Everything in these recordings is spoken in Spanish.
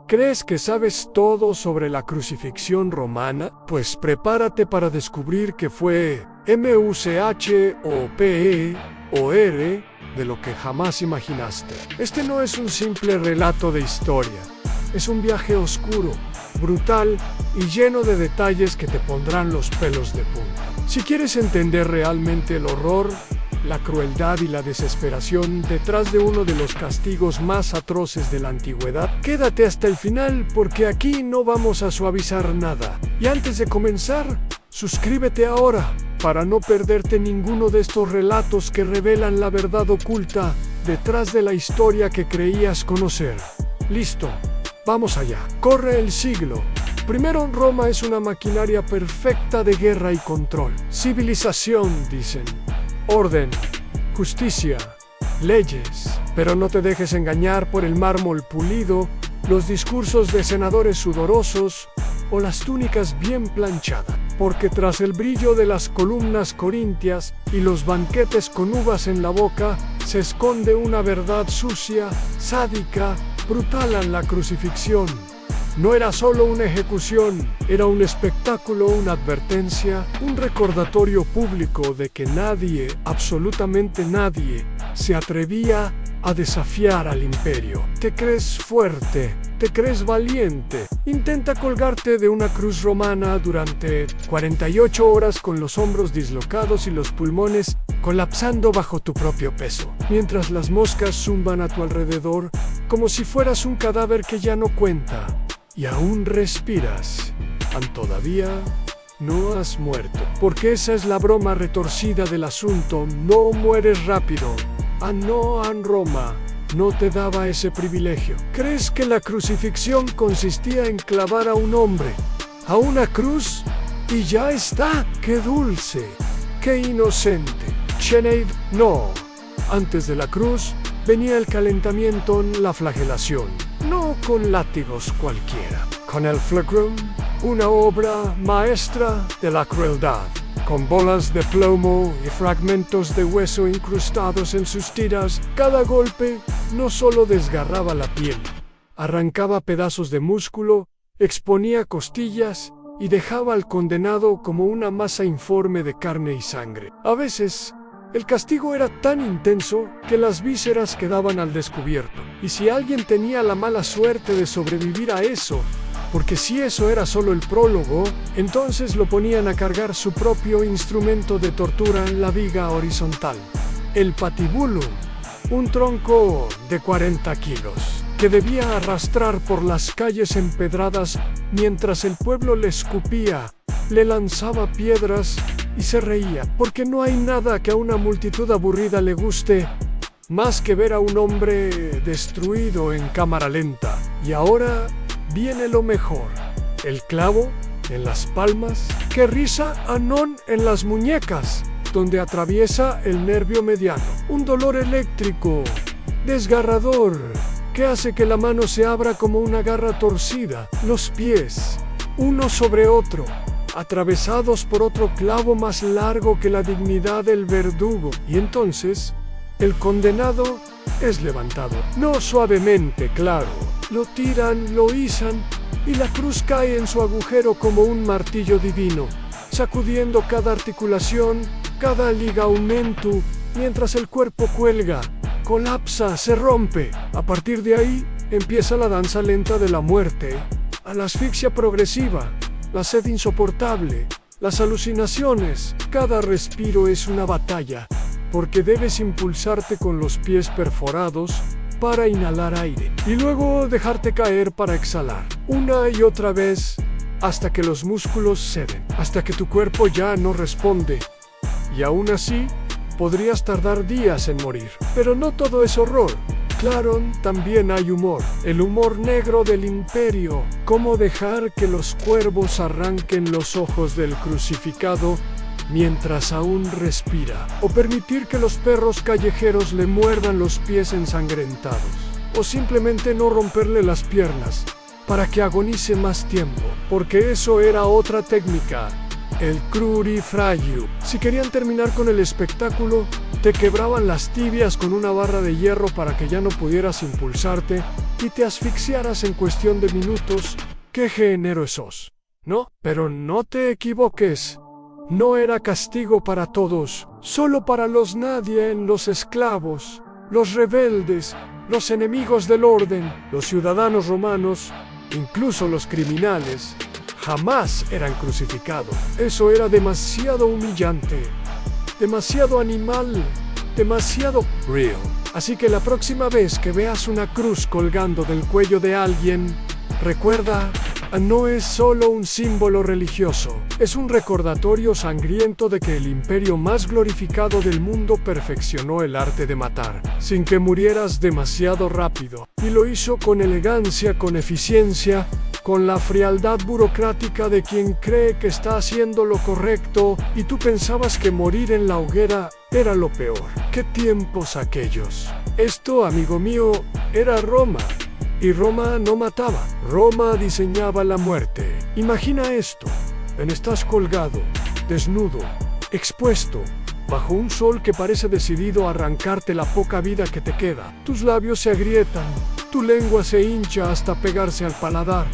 ¿Crees que sabes todo sobre la crucifixión romana? Pues prepárate para descubrir que fue M-U-C-H-O-P-E-O-R de lo que jamás imaginaste. Este no es un simple relato de historia, es un viaje oscuro, brutal y lleno de detalles que te pondrán los pelos de punta. Si quieres entender realmente el horror, la crueldad y la desesperación detrás de uno de los castigos más atroces de la antigüedad, quédate hasta el final porque aquí no vamos a suavizar nada. Y antes de comenzar, suscríbete ahora para no perderte ninguno de estos relatos que revelan la verdad oculta detrás de la historia que creías conocer. Listo, vamos allá. Corre el siglo. Primero, Roma es una maquinaria perfecta de guerra y control. Civilización, dicen. Orden, justicia, leyes. Pero no te dejes engañar por el mármol pulido, los discursos de senadores sudorosos o las túnicas bien planchadas. Porque tras el brillo de las columnas corintias y los banquetes con uvas en la boca, se esconde una verdad sucia, sádica, brutal en la crucifixión. No era solo una ejecución, era un espectáculo, una advertencia, un recordatorio público de que nadie, absolutamente nadie, se atrevía a desafiar al imperio. ¿Te crees fuerte? ¿Te crees valiente? Intenta colgarte de una cruz romana durante 48 horas con los hombros dislocados y los pulmones colapsando bajo tu propio peso, mientras las moscas zumban a tu alrededor como si fueras un cadáver que ya no cuenta. Y aún respiras, todavía no has muerto. Porque esa es la broma retorcida del asunto, no mueres rápido. No, en Roma no te daba ese privilegio. ¿Crees que la crucifixión consistía en clavar a un hombre a una cruz y ya está? ¡Qué dulce! ¡Qué inocente! Sinead, no. Antes de la cruz venía el calentamiento, la flagelación. No con látigos cualquiera, con el flagrum, una obra maestra de la crueldad, con bolas de plomo y fragmentos de hueso incrustados en sus tiras. Cada golpe no solo desgarraba la piel, arrancaba pedazos de músculo, exponía costillas y dejaba al condenado como una masa informe de carne y sangre. A veces, el castigo era tan intenso que las vísceras quedaban al descubierto. Y si alguien tenía la mala suerte de sobrevivir a eso, porque si eso era solo el prólogo, entonces lo ponían a cargar su propio instrumento de tortura en la viga horizontal, el patibulum, un tronco de 40 kilos, que debía arrastrar por las calles empedradas mientras el pueblo le escupía, le lanzaba piedras y se reía, porque no hay nada que a una multitud aburrida le guste más que ver a un hombre destruido en cámara lenta. Y ahora viene lo mejor: el clavo en las palmas, que risa Anon en las muñecas, donde atraviesa el nervio mediano. Un dolor eléctrico, desgarrador, que hace que la mano se abra como una garra torcida. Los pies, uno sobre otro, atravesados por otro clavo más largo que la dignidad del verdugo. Y entonces, el condenado es levantado. No suavemente, claro. Lo tiran, lo izan, y la cruz cae en su agujero como un martillo divino, sacudiendo cada articulación, cada ligamentum, mientras el cuerpo cuelga, colapsa, se rompe. A partir de ahí, empieza la danza lenta de la muerte, a la asfixia progresiva, la sed insoportable, las alucinaciones. Cada respiro es una batalla, porque debes impulsarte con los pies perforados para inhalar aire, y luego dejarte caer para exhalar, una y otra vez, hasta que los músculos ceden, hasta que tu cuerpo ya no responde. Y aún así, podrías tardar días en morir. Pero no todo es horror. Claro, también hay humor, el humor negro del imperio. Cómo dejar que los cuervos arranquen los ojos del crucificado mientras aún respira, o permitir que los perros callejeros le muerdan los pies ensangrentados, o simplemente no romperle las piernas para que agonice más tiempo, porque eso era otra técnica, el crurifragium. Si querían terminar con el espectáculo, te quebraban las tibias con una barra de hierro para que ya no pudieras impulsarte y te asfixiaras en cuestión de minutos, qué género sos, ¿no? Pero no te equivoques. No era castigo para todos, solo para los nadie, los esclavos, los rebeldes, los enemigos del orden, los ciudadanos romanos, incluso los criminales. Jamás eran crucificados. Eso era demasiado humillante, demasiado animal, demasiado real. Así que la próxima vez que veas una cruz colgando del cuello de alguien, recuerda, no es solo un símbolo religioso, es un recordatorio sangriento de que el imperio más glorificado del mundo perfeccionó el arte de matar, sin que murieras demasiado rápido, y lo hizo con elegancia, con eficiencia, con la frialdad burocrática de quien cree que está haciendo lo correcto, y tú pensabas que morir en la hoguera era lo peor. ¡Qué tiempos aquellos! Esto, amigo mío, era Roma. Y Roma no mataba, Roma diseñaba la muerte. Imagina esto, estás colgado, desnudo, expuesto, bajo un sol que parece decidido a arrancarte la poca vida que te queda. Tus labios se agrietan, tu lengua se hincha hasta pegarse al paladar.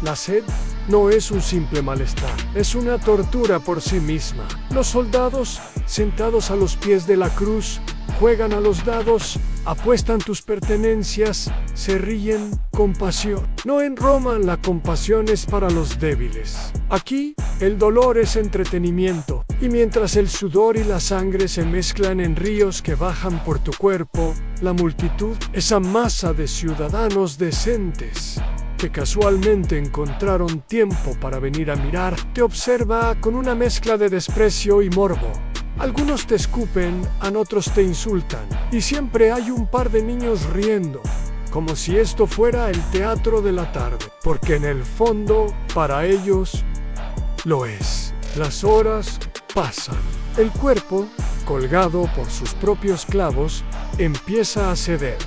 La sed no es un simple malestar, es una tortura por sí misma. Los soldados, sentados a los pies de la cruz, juegan a los dados, apuestan tus pertenencias, se ríen con pasión. No en Roma la compasión es para los débiles. Aquí el dolor es entretenimiento, y mientras el sudor y la sangre se mezclan en ríos que bajan por tu cuerpo, la multitud, esa masa de ciudadanos decentes que casualmente encontraron tiempo para venir a mirar, te observa con una mezcla de desprecio y morbo. Algunos te escupen, a otros te insultan, y siempre hay un par de niños riendo, como si esto fuera el teatro de la tarde, porque en el fondo, para ellos, lo es. Las horas pasan. El cuerpo, colgado por sus propios clavos, empieza a ceder.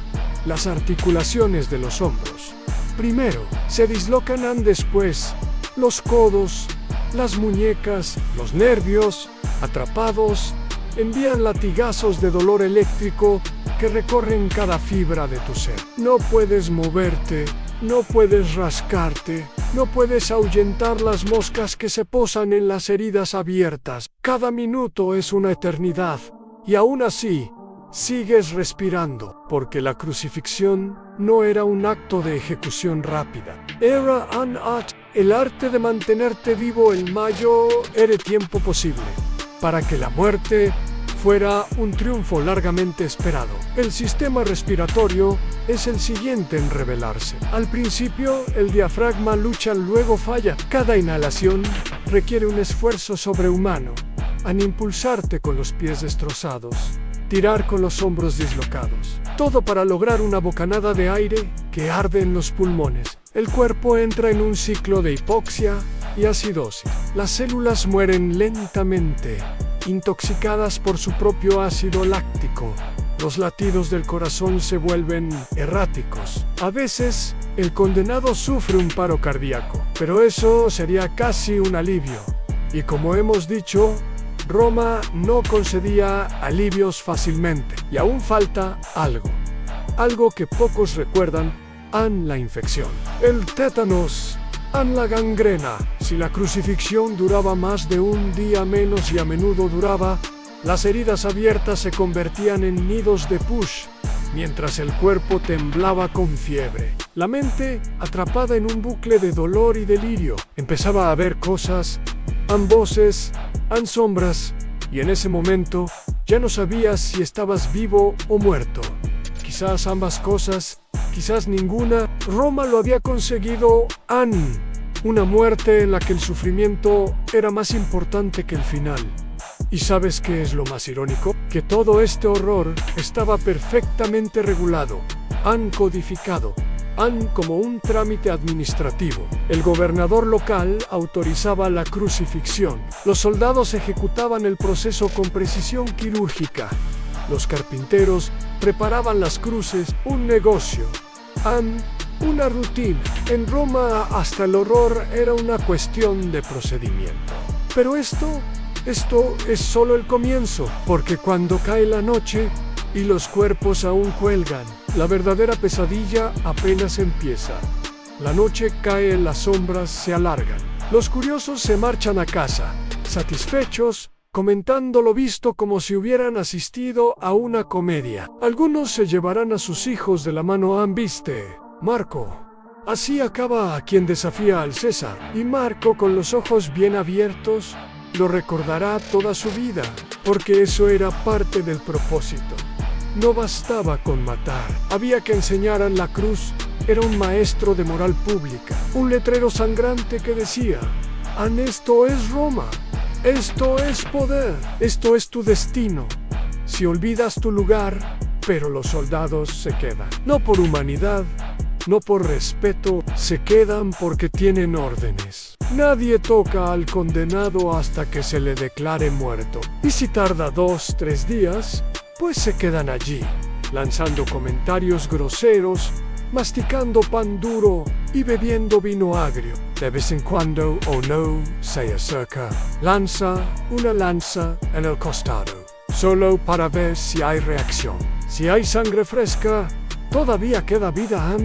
Las articulaciones de los hombros primero se dislocan, después los codos, las muñecas, los nervios, atrapados, envían latigazos de dolor eléctrico que recorren cada fibra de tu ser. No puedes moverte, no puedes rascarte, no puedes ahuyentar las moscas que se posan en las heridas abiertas. Cada minuto es una eternidad, y aún así, sigues respirando, porque la crucifixión no era un acto de ejecución rápida. Era un art, el arte de mantenerte vivo el mayor tiempo posible, para que la muerte fuera un triunfo largamente esperado. El sistema respiratorio es el siguiente en revelarse. Al principio, el diafragma lucha, luego falla. Cada inhalación requiere un esfuerzo sobrehumano, al impulsarte con los pies destrozados, tirar con los hombros dislocados. Todo para lograr una bocanada de aire que arde en los pulmones. El cuerpo entra en un ciclo de hipoxia y acidosis. Las células mueren lentamente, intoxicadas por su propio ácido láctico. Los latidos del corazón se vuelven erráticos. A veces, el condenado sufre un paro cardíaco, pero eso sería casi un alivio. Y como hemos dicho, Roma no concedía alivios fácilmente. Y aún falta algo que pocos recuerdan, la infección. El tétanos, la gangrena. Si la crucifixión duraba más de un día menos y a menudo duraba, las heridas abiertas se convertían en nidos de pus, mientras el cuerpo temblaba con fiebre. La mente, atrapada en un bucle de dolor y delirio, empezaba a ver cosas, voces, sombras, y en ese momento ya no sabías si estabas vivo o muerto. Quizás ambas cosas, quizás ninguna. Roma lo había conseguido, una muerte en la que el sufrimiento era más importante que el final. ¿Y sabes qué es lo más irónico? Que todo este horror estaba perfectamente regulado, codificado, como un trámite administrativo. El gobernador local autorizaba la crucifixión. Los soldados ejecutaban el proceso con precisión quirúrgica. Los carpinteros preparaban las cruces, un negocio, una rutina. En Roma hasta el horror era una cuestión de procedimiento. Pero esto es solo el comienzo, porque cuando cae la noche y los cuerpos aún cuelgan, La verdadera pesadilla apenas empieza. La noche cae, las sombras se alargan. Los curiosos se marchan a casa, satisfechos, comentando lo visto como si hubieran asistido a una comedia. Algunos se llevarán a sus hijos de la mano. ¿Viste, Marco? Así acaba a quien desafía al César. Y Marco, con los ojos bien abiertos, lo recordará toda su vida, porque eso era parte del propósito. No bastaba con matar, había que enseñar a la cruz. Era un maestro de moral pública, un letrero sangrante que decía: esto es Roma, esto es poder, esto es tu destino. Si olvidas tu lugar, pero los soldados se quedan. No por humanidad, no por respeto, se quedan porque tienen órdenes. Nadie toca al condenado hasta que se le declare muerto. Y si tarda 2-3 días, pues se quedan allí, lanzando comentarios groseros, masticando pan duro y bebiendo vino agrio. De vez en cuando, no, se acerca, lanza una lanza en el costado, solo para ver si hay reacción. Si hay sangre fresca, todavía queda vida.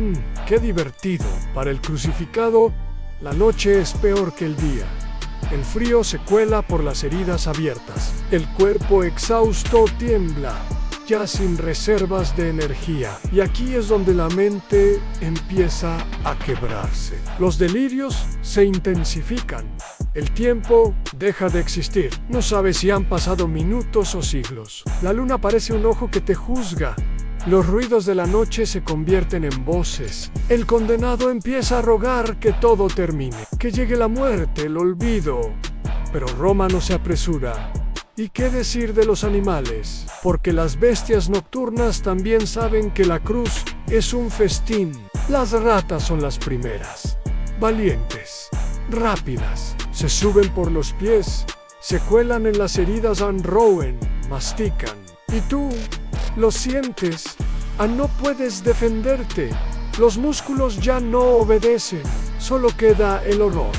¡Qué divertido! Para el crucificado, la noche es peor que el día. El frío se cuela por las heridas abiertas. El cuerpo exhausto tiembla, ya sin reservas de energía. Y aquí es donde la mente empieza a quebrarse. Los delirios se intensifican. El tiempo deja de existir. No sabes si han pasado minutos o siglos. La luna parece un ojo que te juzga. Los ruidos de la noche se convierten en voces. El condenado empieza a rogar que todo termine, que llegue la muerte, el olvido. Pero Roma no se apresura. ¿Y qué decir de los animales? Porque las bestias nocturnas también saben que la cruz es un festín. Las ratas son las primeras. Valientes, rápidas, se suben por los pies, se cuelan en las heridas, roen, mastican. ¿Y tú? Lo sientes, no puedes defenderte, los músculos ya no obedecen, solo queda el horror.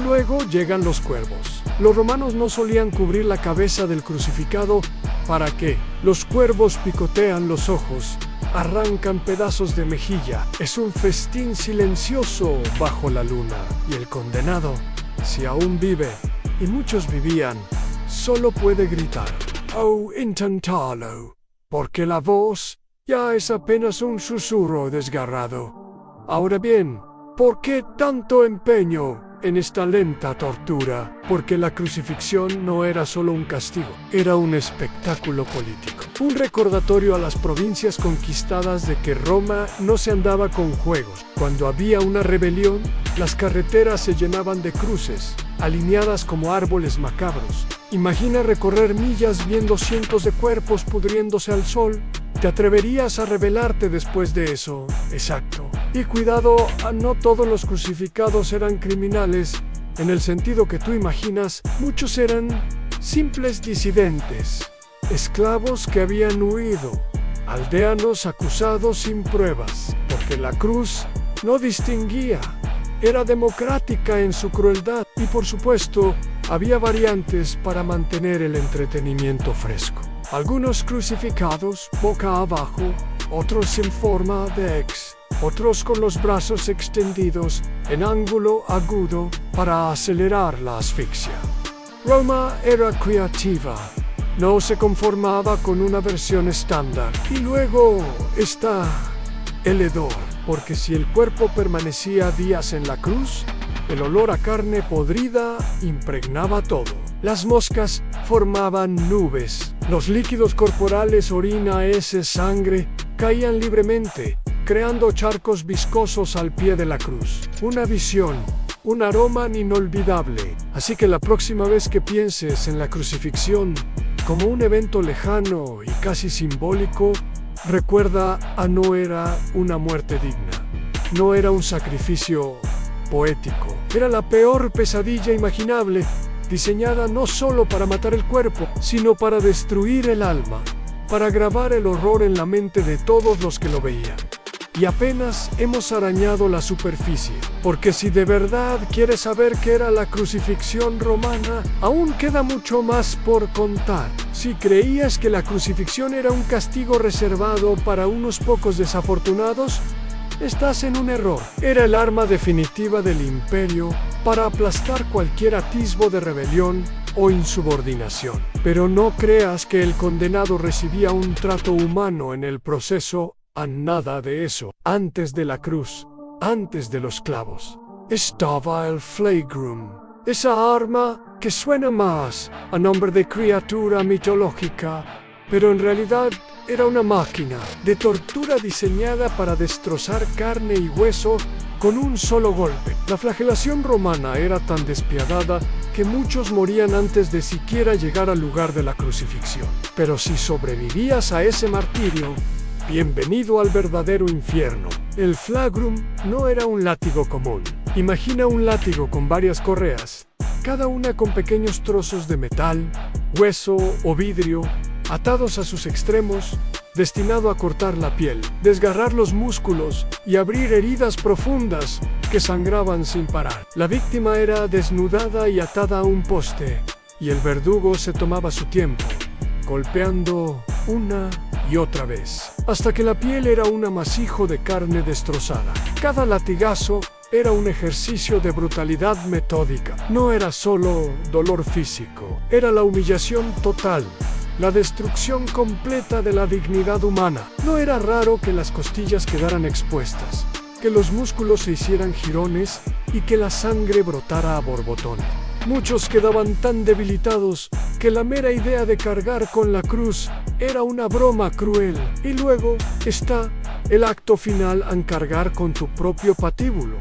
Luego llegan los cuervos. Los romanos no solían cubrir la cabeza del crucificado. ¿Para qué? Los cuervos picotean los ojos, arrancan pedazos de mejilla. Es un festín silencioso bajo la luna. Y el condenado, si aún vive, y muchos vivían, solo puede gritar: ¡oh, inténtalo! Porque la voz ya es apenas un susurro desgarrado. Ahora bien, ¿por qué tanto empeño en esta lenta tortura? Porque la crucifixión no era solo un castigo, era un espectáculo político. Un recordatorio a las provincias conquistadas de que Roma no se andaba con juegos. Cuando había una rebelión, las carreteras se llenaban de cruces, alineadas como árboles macabros. Imagina recorrer millas viendo cientos de cuerpos pudriéndose al sol. ¿Te atreverías a rebelarte después de eso? Exacto. Y cuidado, no todos los crucificados eran criminales. En el sentido que tú imaginas, muchos eran simples disidentes, esclavos que habían huido, aldeanos acusados sin pruebas, porque la cruz no distinguía, era democrática en su crueldad. Y por supuesto, había variantes para mantener el entretenimiento fresco. Algunos crucificados boca abajo, otros en forma de X, otros con los brazos extendidos en ángulo agudo para acelerar la asfixia. Roma era creativa, no se conformaba con una versión estándar. Y luego está el hedor, porque si el cuerpo permanecía días en la cruz, el olor a carne podrida impregnaba todo. Las moscas formaban nubes. Los líquidos corporales, orina, heces, sangre, caían libremente, creando charcos viscosos al pie de la cruz. Una visión, un aroma inolvidable. Así que la próxima vez que pienses en la crucifixión como un evento lejano y casi simbólico, recuerda, no era una muerte digna. No era un sacrificio poético. Era la peor pesadilla imaginable, diseñada no solo para matar el cuerpo, sino para destruir el alma, para grabar el horror en la mente de todos los que lo veían. y apenas hemos arañado la superficie. Porque si de verdad quieres saber qué era la crucifixión romana, aún queda mucho más por contar. Si creías que la crucifixión era un castigo reservado para unos pocos desafortunados, estás en un error. Era el arma definitiva del imperio para aplastar cualquier atisbo de rebelión o insubordinación. Pero no creas que el condenado recibía un trato humano en el proceso, a nada de eso. Antes de la cruz, antes de los clavos, estaba el flagrum, esa arma que suena más a nombre de criatura mitológica, pero en realidad era una máquina de tortura diseñada para destrozar carne y hueso con un solo golpe. La flagelación romana era tan despiadada que muchos morían antes de siquiera llegar al lugar de la crucifixión. Pero si sobrevivías a ese martirio, bienvenido al verdadero infierno. El flagrum no era un látigo común. Imagina un látigo con varias correas, cada una con pequeños trozos de metal, hueso o vidrio, atados a sus extremos, destinado a cortar la piel, desgarrar los músculos y abrir heridas profundas que sangraban sin parar. La víctima era desnudada y atada a un poste, y el verdugo se tomaba su tiempo, golpeando una y otra vez, hasta que la piel era un amasijo de carne destrozada. Cada latigazo era un ejercicio de brutalidad metódica. No era solo dolor físico, era la humillación total, la destrucción completa de la dignidad humana. No era raro que las costillas quedaran expuestas, que los músculos se hicieran jirones y que la sangre brotara a borbotones. Muchos quedaban tan debilitados que la mera idea de cargar con la cruz era una broma cruel. Y luego está el acto final en cargar con tu propio patíbulo,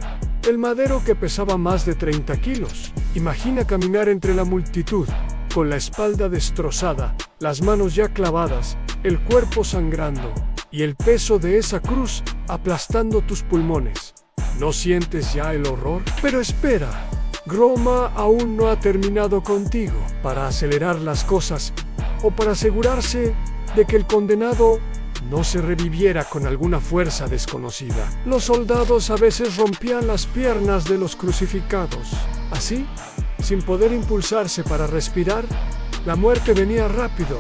el madero que pesaba más de 30 kilos. Imagina caminar entre la multitud, con la espalda destrozada, las manos ya clavadas, el cuerpo sangrando y el peso de esa cruz aplastando tus pulmones. ¿No sientes ya el horror? Pero espera, Roma aún no ha terminado contigo. Para acelerar las cosas o para asegurarse de que el condenado no se reviviera con alguna fuerza desconocida, los soldados a veces rompían las piernas de los crucificados. Así, sin poder impulsarse para respirar, la muerte venía rápido,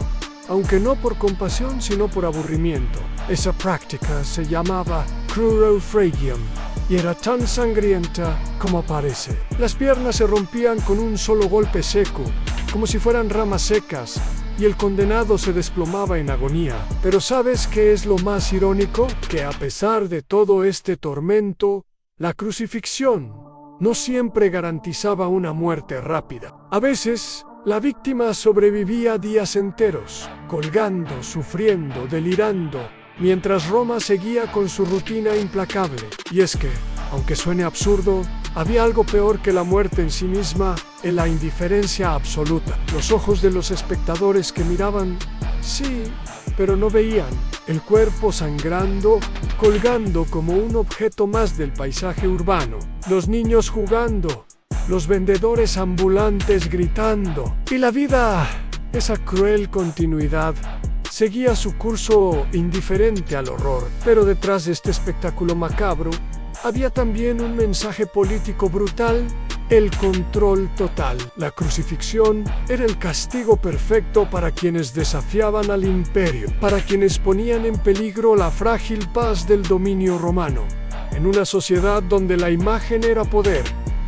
aunque no por compasión sino por aburrimiento. Esa práctica se llamaba crurofragium y era tan sangrienta como parece. Las piernas se rompían con un solo golpe seco, como si fueran ramas secas, y el condenado se desplomaba en agonía. Pero ¿sabes qué es lo más irónico? Que a pesar de todo este tormento, la crucifixión no siempre garantizaba una muerte rápida. A veces, la víctima sobrevivía días enteros, colgando, sufriendo, delirando, mientras Roma seguía con su rutina implacable. Y es que, aunque suene absurdo, había algo peor que la muerte en sí misma, en la indiferencia absoluta. Los ojos de los espectadores que miraban, sí, pero no veían. El cuerpo sangrando, colgando como un objeto más del paisaje urbano. Los niños jugando, los vendedores ambulantes gritando. Y la vida, esa cruel continuidad, seguía su curso indiferente al horror. Pero detrás de este espectáculo macabro, había también un mensaje político brutal: el control total. La crucifixión era el castigo perfecto para quienes desafiaban al imperio, para quienes ponían en peligro la frágil paz del dominio romano. En una sociedad donde la imagen era poder,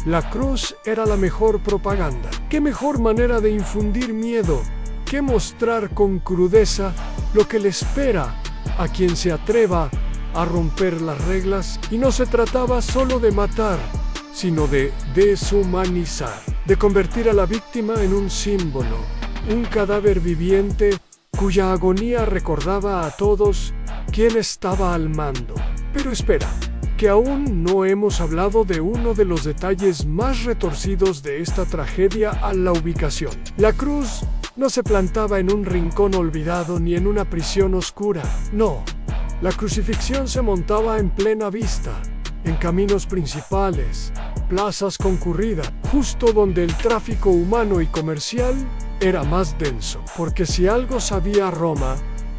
la cruz era la mejor propaganda. ¿Qué mejor manera de infundir miedo que mostrar con crudeza lo que le espera a quien se atreva a romper las reglas? Y no se trataba solo de matar, sino de deshumanizar, de convertir a la víctima en un símbolo, un cadáver viviente cuya agonía recordaba a todos quién estaba al mando. Pero espera, que aún no hemos hablado de uno de los detalles más retorcidos de esta tragedia: a la ubicación. La cruz no se plantaba en un rincón olvidado ni en una prisión oscura, no. La crucifixión se montaba en plena vista, en caminos principales, plazas concurridas, justo donde el tráfico humano y comercial era más denso. Porque si algo sabía Roma,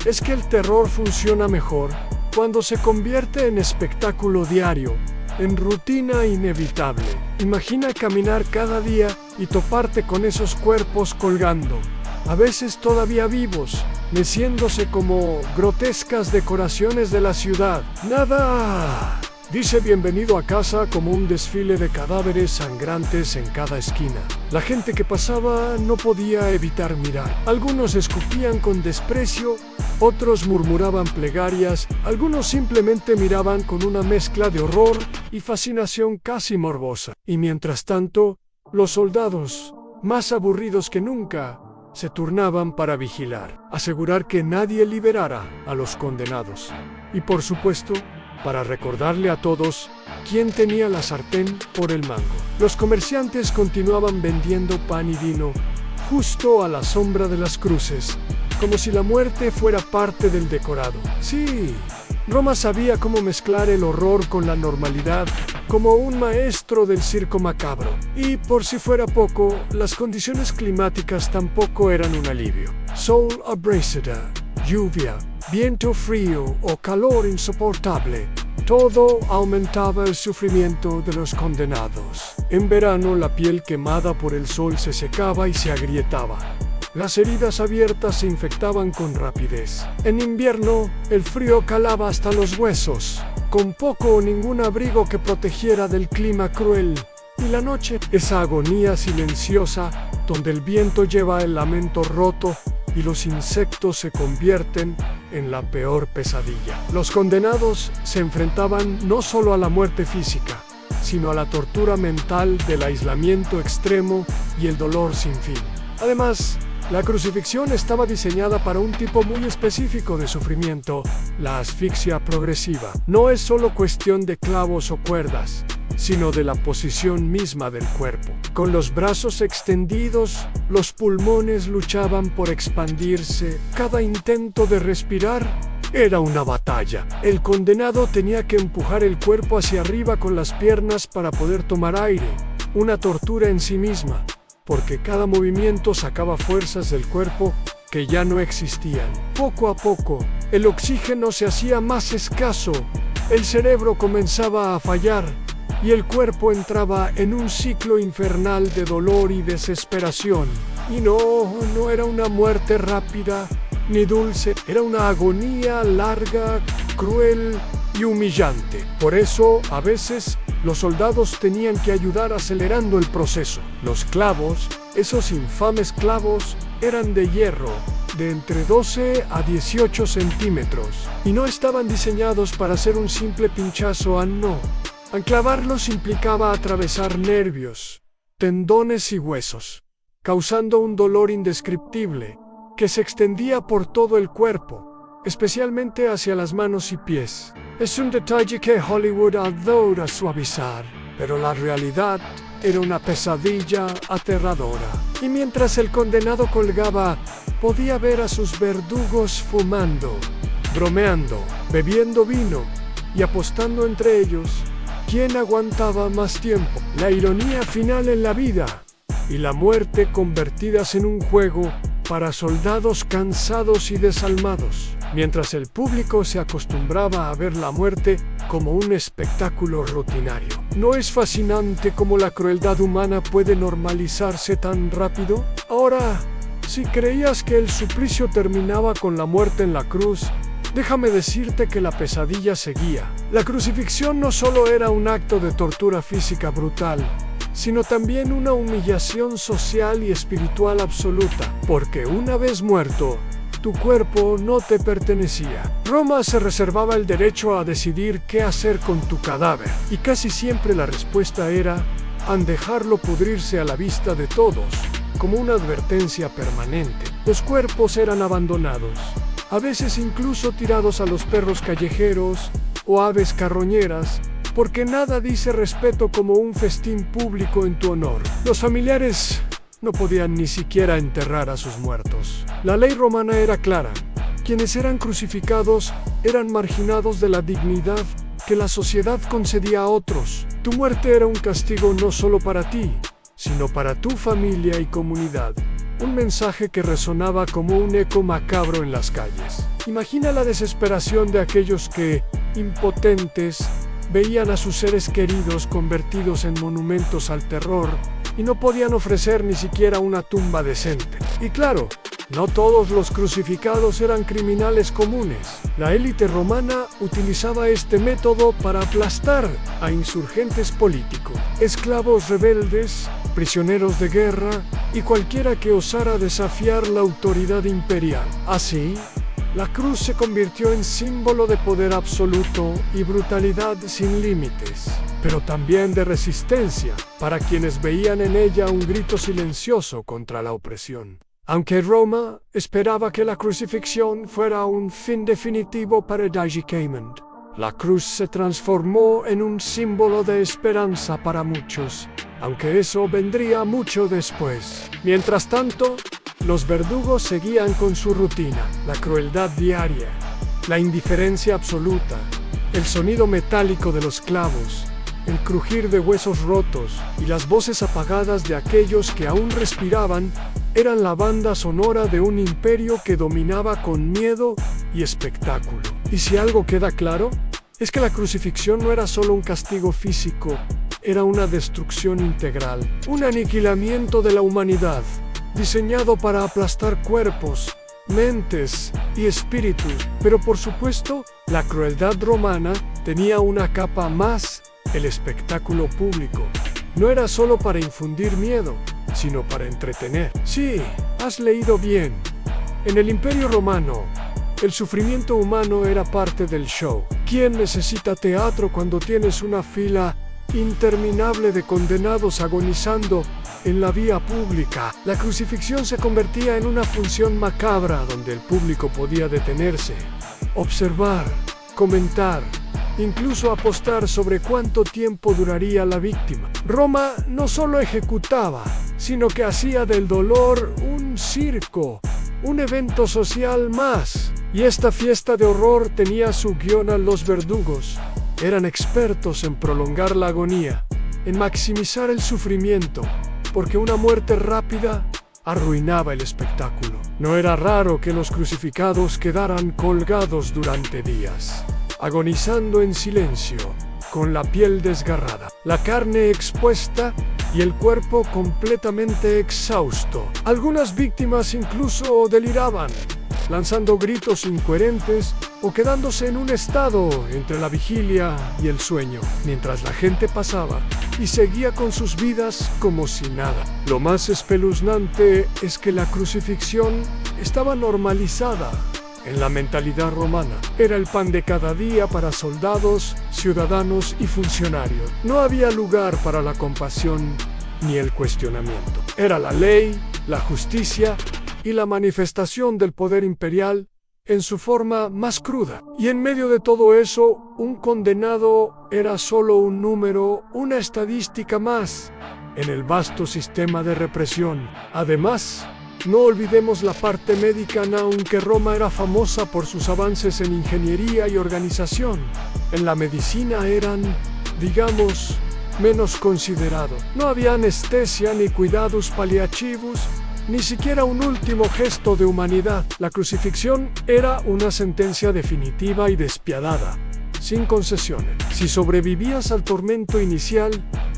es que el terror funciona mejor Cuando se convierte en espectáculo diario, en rutina inevitable, imagina caminar cada día y toparte con esos cuerpos colgando, a veces todavía vivos, meciéndose como grotescas decoraciones de la ciudad. Nada dice bienvenido a casa como un desfile de cadáveres sangrantes en cada esquina. La gente que pasaba no podía evitar mirar. Algunos escupían con desprecio, otros murmuraban plegarias, algunos simplemente miraban con una mezcla de horror y fascinación casi morbosa. Y mientras tanto, los soldados, más aburridos que nunca, se turnaban para vigilar, asegurar que nadie liberara a los condenados. Y por supuesto, para recordarle a todos quién tenía la sartén por el mango. Los comerciantes continuaban vendiendo pan y vino justo a la sombra de las cruces, como si la muerte fuera parte del decorado. Sí, Roma sabía cómo mezclar el horror con la normalidad, como un maestro del circo macabro. Y por si fuera poco, las condiciones climáticas tampoco eran un alivio. Sol abrasada, lluvia, viento frío o calor insoportable, todo aumentaba el sufrimiento de los condenados. En verano, la piel quemada por el sol se secaba y se agrietaba. Las heridas abiertas se infectaban con rapidez. En invierno, el frío calaba hasta los huesos, con poco o ningún abrigo que protegiera del clima cruel. Y la noche, esa agonía silenciosa, donde el viento lleva el lamento roto y los insectos se convierten en la peor pesadilla. Los condenados se enfrentaban no solo a la muerte física, sino a la tortura mental del aislamiento extremo y el dolor sin fin. Además, la crucifixión estaba diseñada para un tipo muy específico de sufrimiento, la asfixia progresiva. No es solo cuestión de clavos o cuerdas, sino de la posición misma del cuerpo. Con los brazos extendidos, los pulmones luchaban por expandirse. Cada intento de respirar era una batalla. El condenado tenía que empujar el cuerpo hacia arriba con las piernas para poder tomar aire, una tortura en sí misma, porque cada movimiento sacaba fuerzas del cuerpo que ya no existían. Poco a poco, el oxígeno se hacía más escaso, el cerebro comenzaba a fallar, y el cuerpo entraba en un ciclo infernal de dolor y desesperación. Y no era una muerte rápida ni dulce, era una agonía larga, cruel y humillante. Por eso, a veces, los soldados tenían que ayudar acelerando el proceso. Los clavos, esos infames clavos, eran de hierro, de entre 12 a 18 centímetros, y no estaban diseñados para hacer un simple pinchazo, no. Clavarlos implicaba atravesar nervios, tendones y huesos, causando un dolor indescriptible que se extendía por todo el cuerpo, especialmente hacia las manos y pies. Es un detalle que Hollywood adora suavizar, pero la realidad era una pesadilla aterradora. Y mientras el condenado colgaba, podía ver a sus verdugos fumando, bromeando, bebiendo vino y apostando entre ellos quién aguantaba más tiempo. La ironía final en la vida y la muerte convertidas en un juego para soldados cansados y desalmados, mientras el público se acostumbraba a ver la muerte como un espectáculo rutinario. ¿No es fascinante cómo la crueldad humana puede normalizarse tan rápido? Ahora, si creías que el suplicio terminaba con la muerte en la cruz, déjame decirte que la pesadilla seguía. La crucifixión no solo era un acto de tortura física brutal, sino también una humillación social y espiritual absoluta, porque una vez muerto, tu cuerpo no te pertenecía. Roma se reservaba el derecho a decidir qué hacer con tu cadáver, y casi siempre la respuesta era dejarlo pudrirse a la vista de todos, como una advertencia permanente. Los cuerpos eran abandonados, a veces incluso tirados a los perros callejeros o aves carroñeras, porque nada dice respeto como un festín público en tu honor. Los familiares no podían ni siquiera enterrar a sus muertos. La ley romana era clara. Quienes eran crucificados eran marginados de la dignidad que la sociedad concedía a otros. Tu muerte era un castigo no solo para ti, sino para tu familia y comunidad. un mensaje que resonaba como un eco macabro en las calles. Imagina la desesperación de aquellos que, impotentes, veían a sus seres queridos convertidos en monumentos al terror y no podían ofrecer ni siquiera una tumba decente. Y claro, no todos los crucificados eran criminales comunes. La élite romana utilizaba este método para aplastar a insurgentes políticos, esclavos rebeldes, prisioneros de guerra y cualquiera que osara desafiar la autoridad imperial. Así, la cruz se convirtió en símbolo de poder absoluto y brutalidad sin límites, pero también de resistencia para quienes veían en ella un grito silencioso contra la opresión. Aunque Roma esperaba que la crucifixión fuera un fin definitivo para Dajikament, la cruz se transformó en un símbolo de esperanza para muchos, aunque eso vendría mucho después. Mientras tanto, los verdugos seguían con su rutina, la crueldad diaria, la indiferencia absoluta, el sonido metálico de los clavos, el crujir de huesos rotos y las voces apagadas de aquellos que aún respiraban eran la banda sonora de un imperio que dominaba con miedo y espectáculo. Y si algo queda claro, es que la crucifixión no era solo un castigo físico, era una destrucción integral, un aniquilamiento de la humanidad, diseñado para aplastar cuerpos, mentes y espíritus. Pero por supuesto, la crueldad romana tenía una capa más: el espectáculo público. No era solo para infundir miedo, sino para entretener. Sí, has leído bien. En el Imperio Romano, el sufrimiento humano era parte del show. ¿Quién necesita teatro cuando tienes una fila interminable de condenados agonizando en la vía pública? La crucifixión se convertía en una función macabra donde el público podía detenerse, observar, comentar, incluso apostar sobre cuánto tiempo duraría la víctima. Roma no solo ejecutaba, sino que hacía del dolor un circo, un evento social más. Y esta fiesta de horror tenía su guión a los verdugos. Eran expertos en prolongar la agonía, en maximizar el sufrimiento, porque una muerte rápida arruinaba el espectáculo. No era raro que los crucificados quedaran colgados durante días, agonizando en silencio, con la piel desgarrada, la carne expuesta y el cuerpo completamente exhausto. Algunas víctimas incluso deliraban, lanzando gritos incoherentes o quedándose en un estado entre la vigilia y el sueño, mientras la gente pasaba y seguía con sus vidas como si nada. Lo más espeluznante es que la crucifixión estaba normalizada en la mentalidad romana. Era el pan de cada día para soldados, ciudadanos y funcionarios. No había lugar para la compasión ni el cuestionamiento. Era la ley, la justicia y la manifestación del poder imperial en su forma más cruda. Y en medio de todo eso, un condenado era solo un número, una estadística más en el vasto sistema de represión. Además, no olvidemos la parte médica, aunque Roma era famosa por sus avances en ingeniería y organización. En la medicina eran, digamos, menos considerados. No había anestesia ni cuidados paliativos, ni siquiera un último gesto de humanidad. La crucifixión era una sentencia definitiva y despiadada, sin concesiones. Si sobrevivías al tormento inicial,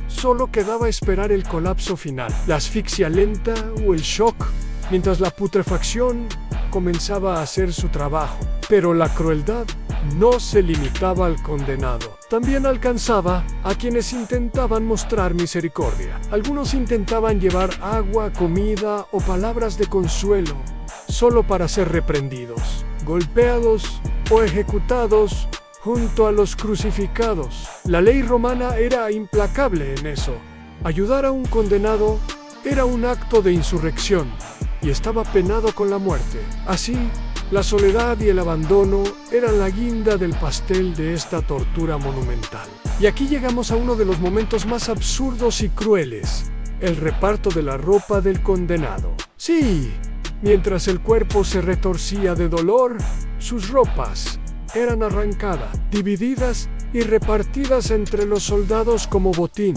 solo quedaba esperar el colapso final, la asfixia lenta o el shock, mientras la putrefacción comenzaba a hacer su trabajo. Pero la crueldad no se limitaba al condenado. También alcanzaba a quienes intentaban mostrar misericordia. Algunos intentaban llevar agua, comida o palabras de consuelo, solo para ser reprendidos, golpeados o ejecutados junto a los crucificados. La ley romana era implacable en eso. Ayudar a un condenado era un acto de insurrección y estaba penado con la muerte. Así, la soledad y el abandono eran la guinda del pastel de esta tortura monumental. Y aquí llegamos a uno de los momentos más absurdos y crueles: el reparto de la ropa del condenado. Sí, mientras el cuerpo se retorcía de dolor, sus ropas eran arrancadas, divididas y repartidas entre los soldados como botín,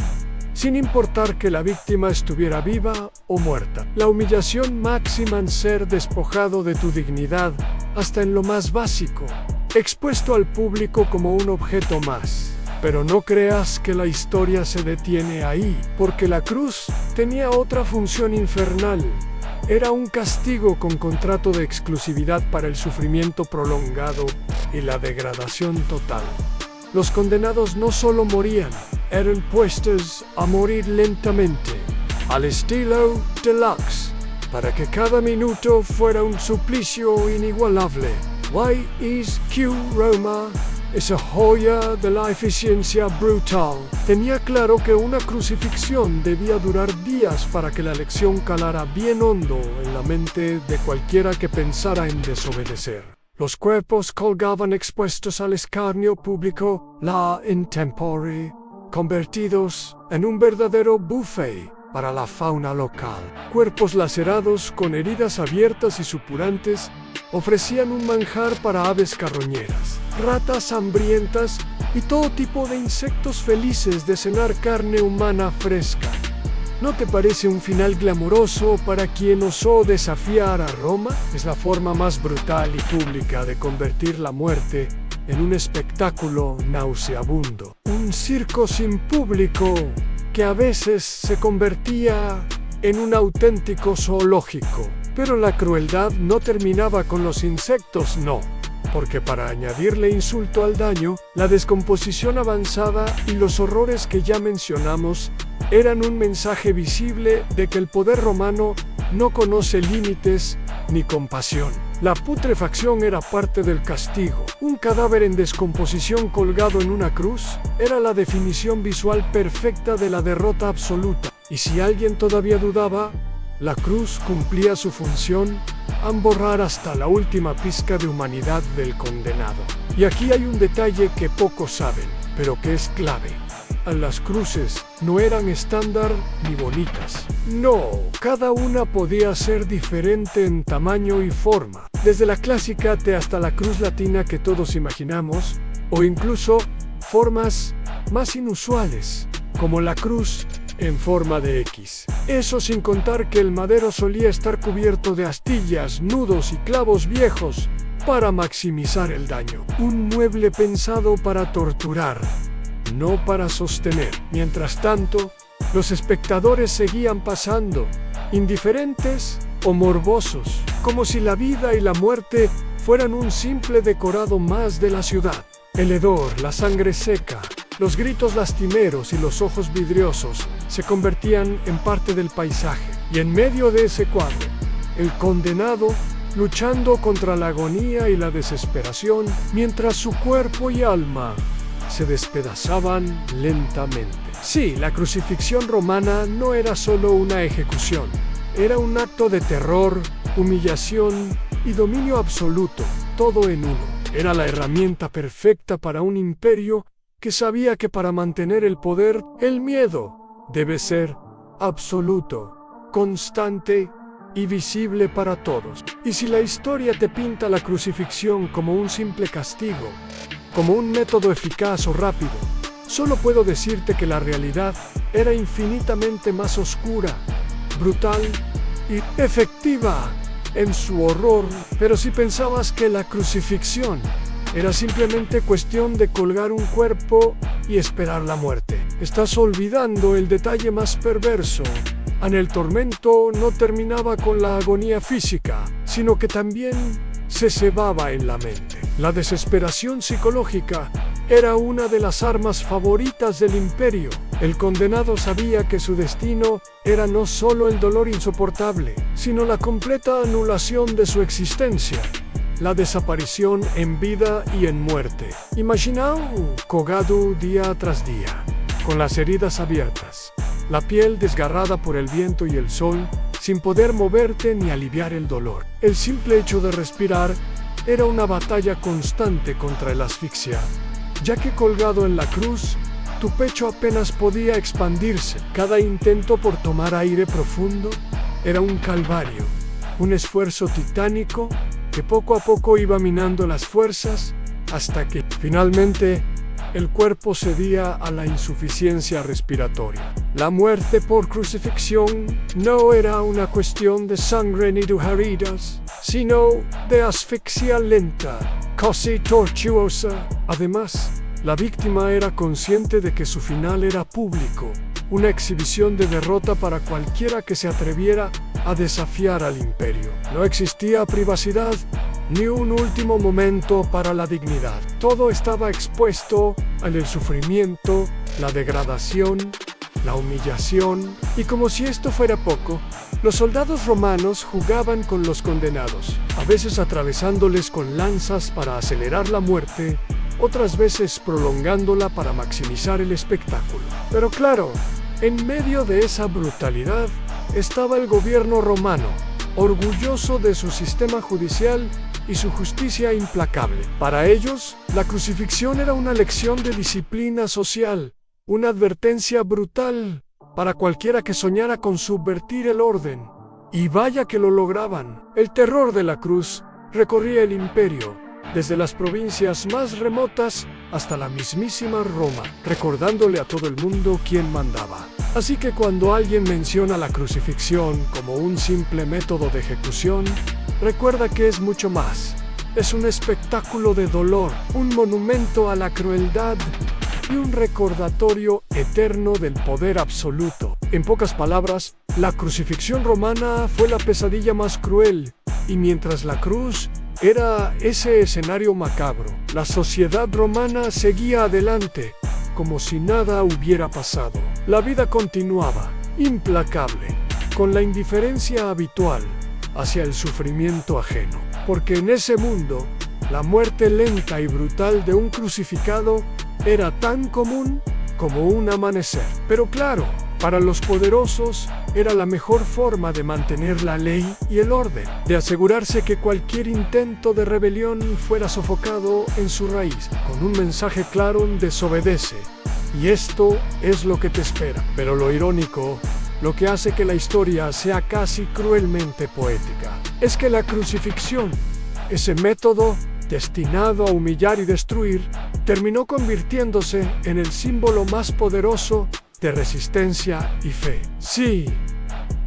sin importar que la víctima estuviera viva o muerta. La humillación máxima en ser despojado de tu dignidad, hasta en lo más básico, expuesto al público como un objeto más. Pero no creas que la historia se detiene ahí, porque la cruz tenía otra función infernal. Era un castigo con contrato de exclusividad para el sufrimiento prolongado y la degradación total. Los condenados no solo morían, eran puestos a morir lentamente, al estilo deluxe, para que cada minuto fuera un suplicio inigualable. YSQ Roma, esa joya de la eficiencia brutal, tenía claro que una crucifixión debía durar días para que la lección calara bien hondo en la mente de cualquiera que pensara en desobedecer. Los cuerpos colgaban expuestos al escarnio público, la intempore, convertidos en un verdadero buffet para la fauna local. Cuerpos lacerados con heridas abiertas y supurantes ofrecían un manjar para aves carroñeras, ratas hambrientas y todo tipo de insectos felices de cenar carne humana fresca. ¿No te parece un final glamoroso para quien osó desafiar a Roma? Es la forma más brutal y pública de convertir la muerte en un espectáculo nauseabundo. Un circo sin público que a veces se convertía en un auténtico zoológico. Pero la crueldad no terminaba con los insectos, no. Porque para añadirle insulto al daño, la descomposición avanzada y los horrores que ya mencionamos eran un mensaje visible de que el poder romano no conoce límites ni compasión. La putrefacción era parte del castigo. Un cadáver en descomposición colgado en una cruz era la definición visual perfecta de la derrota absoluta. Y si alguien todavía dudaba, la cruz cumplía su función al borrar hasta la última pizca de humanidad del condenado. Y aquí hay un detalle que pocos saben, pero que es clave. Las cruces no eran estándar ni bonitas. No, cada una podía ser diferente en tamaño y forma. Desde la clásica hasta la cruz latina que todos imaginamos, o incluso formas más inusuales, como la cruz en forma de X. Eso sin contar que el madero solía estar cubierto de astillas, nudos y clavos viejos para maximizar el daño. Un mueble pensado para torturar, no para sostener. Mientras tanto, los espectadores seguían pasando, indiferentes o morbosos, como si la vida y la muerte fueran un simple decorado más de la ciudad. El hedor, la sangre seca, los gritos lastimeros y los ojos vidriosos se convertían en parte del paisaje. Y en medio de ese cuadro, el condenado luchando contra la agonía y la desesperación, mientras su cuerpo y alma se despedazaban lentamente. Sí, la crucifixión romana no era solo una ejecución, era un acto de terror, humillación y dominio absoluto, todo en uno. Era la herramienta perfecta para un imperio que sabía que para mantener el poder, el miedo debe ser absoluto, constante y visible para todos. Y si la historia te pinta la crucifixión como un simple castigo, como un método eficaz o rápido, solo puedo decirte que la realidad era infinitamente más oscura, brutal y efectiva en su horror. Pero si pensabas que la crucifixión era simplemente cuestión de colgar un cuerpo y esperar la muerte, estás olvidando el detalle más perverso. El tormento no terminaba con la agonía física, sino que también se cebaba en la mente. La desesperación psicológica era una de las armas favoritas del imperio. El condenado sabía que su destino era no solo el dolor insoportable, sino la completa anulación de su existencia. La desaparición en vida y en muerte. Imaginaos colgado día tras día, con las heridas abiertas, la piel desgarrada por el viento y el sol, sin poder moverte ni aliviar el dolor. El simple hecho de respirar era una batalla constante contra la asfixia, ya que colgado en la cruz, tu pecho apenas podía expandirse. Cada intento por tomar aire profundo era un calvario, un esfuerzo titánico que poco a poco iba minando las fuerzas hasta que finalmente el cuerpo cedía a la insuficiencia respiratoria. La muerte por crucifixión no era una cuestión de sangre ni de heridas, sino de asfixia lenta, casi tortuosa. Además, la víctima era consciente de que su final era público, una exhibición de derrota para cualquiera que se atreviera a desafiar al imperio. No existía privacidad ni un último momento para la dignidad. Todo estaba expuesto al sufrimiento, la degradación, la humillación, y como si esto fuera poco, los soldados romanos jugaban con los condenados, a veces atravesándoles con lanzas para acelerar la muerte, otras veces prolongándola para maximizar el espectáculo. Pero claro, en medio de esa brutalidad estaba el gobierno romano, orgulloso de su sistema judicial y su justicia implacable. Para ellos, la crucifixión era una lección de disciplina social, una advertencia brutal para cualquiera que soñara con subvertir el orden. Y vaya que lo lograban. El terror de la cruz recorría el imperio, desde las provincias más remotas hasta la mismísima Roma, recordándole a todo el mundo quién mandaba. Así que cuando alguien menciona la crucifixión como un simple método de ejecución, recuerda que es mucho más. Es un espectáculo de dolor, un monumento a la crueldad y un recordatorio eterno del poder absoluto. En pocas palabras, la crucifixión romana fue la pesadilla más cruel, y mientras la cruz era ese escenario macabro, la sociedad romana seguía adelante, como si nada hubiera pasado. La vida continuaba, implacable, con la indiferencia habitual hacia el sufrimiento ajeno. Porque en ese mundo, la muerte lenta y brutal de un crucificado era tan común como un amanecer. Pero claro, para los poderosos era la mejor forma de mantener la ley y el orden, de asegurarse que cualquier intento de rebelión fuera sofocado en su raíz, con un mensaje claro: desobedece, y esto es lo que te espera. Pero lo irónico, lo que hace que la historia sea casi cruelmente poética, es que la crucifixión, ese método destinado a humillar y destruir, terminó convirtiéndose en el símbolo más poderoso de resistencia y fe. Sí,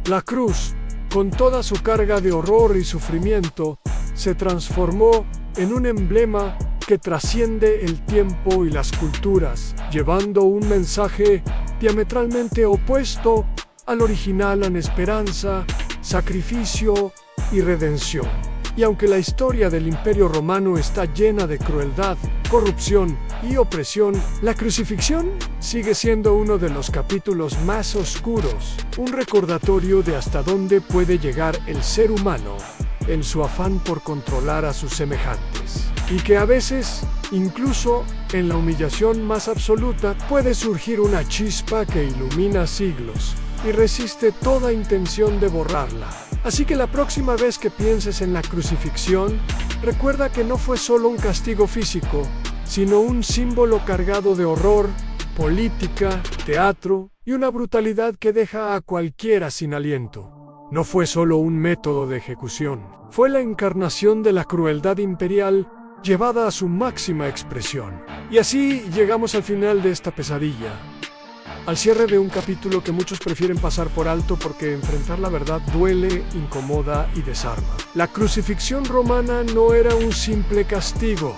la cruz, con toda su carga de horror y sufrimiento, se transformó en un emblema que trasciende el tiempo y las culturas, llevando un mensaje diametralmente opuesto al original en esperanza, sacrificio y redención. Y aunque la historia del Imperio Romano está llena de crueldad, corrupción y opresión, la crucifixión sigue siendo uno de los capítulos más oscuros, un recordatorio de hasta dónde puede llegar el ser humano en su afán por controlar a sus semejantes. Y que a veces, incluso en la humillación más absoluta, puede surgir una chispa que ilumina siglos y resiste toda intención de borrarla. Así que la próxima vez que pienses en la crucifixión, recuerda que no fue solo un castigo físico, sino un símbolo cargado de horror, política, teatro y una brutalidad que deja a cualquiera sin aliento. No fue solo un método de ejecución, fue la encarnación de la crueldad imperial llevada a su máxima expresión. Y así llegamos al final de esta pesadilla, al cierre de un capítulo que muchos prefieren pasar por alto porque enfrentar la verdad duele, incomoda y desarma. La crucifixión romana no era un simple castigo,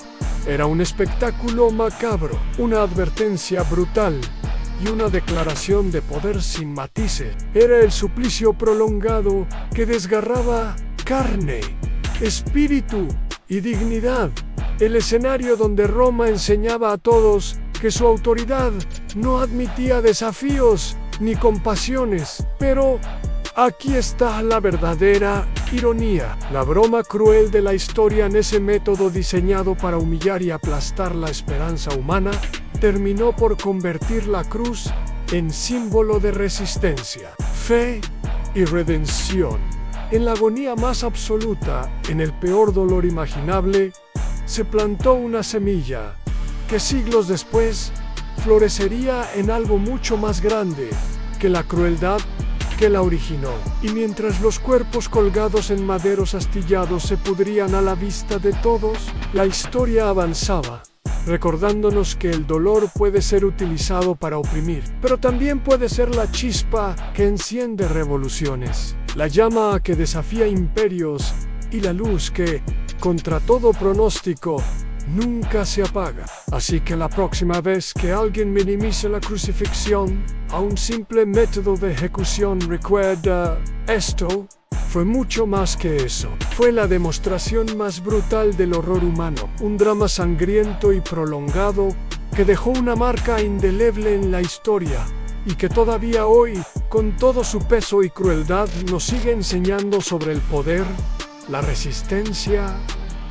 era un espectáculo macabro, una advertencia brutal y una declaración de poder sin matices. Era el suplicio prolongado que desgarraba carne, espíritu y dignidad. El escenario donde Roma enseñaba a todos que su autoridad no admitía desafíos ni compasiones. Pero aquí está la verdadera ironía, la broma cruel de la historia. En ese método diseñado para humillar y aplastar la esperanza humana, terminó por convertir la cruz en símbolo de resistencia, fe y redención. En la agonía más absoluta, en el peor dolor imaginable, se plantó una semilla que siglos después florecería en algo mucho más grande que la crueldad que la originó. Y mientras los cuerpos colgados en maderos astillados se pudrían a la vista de todos, la historia avanzaba, recordándonos que el dolor puede ser utilizado para oprimir, pero también puede ser la chispa que enciende revoluciones, la llama que desafía imperios y la luz que, contra todo pronóstico, nunca se apaga. Así que la próxima vez que alguien minimice la crucifixión a un simple método de ejecución, recuerda, esto fue mucho más que eso. Fue la demostración más brutal del horror humano, un drama sangriento y prolongado que dejó una marca indeleble en la historia y que todavía hoy, con todo su peso y crueldad, nos sigue enseñando sobre el poder, la resistencia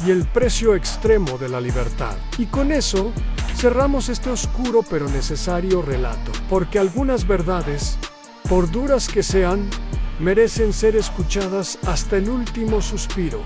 y el precio extremo de la libertad. Y con eso, cerramos este oscuro pero necesario relato, porque algunas verdades, por duras que sean, merecen ser escuchadas hasta el último suspiro.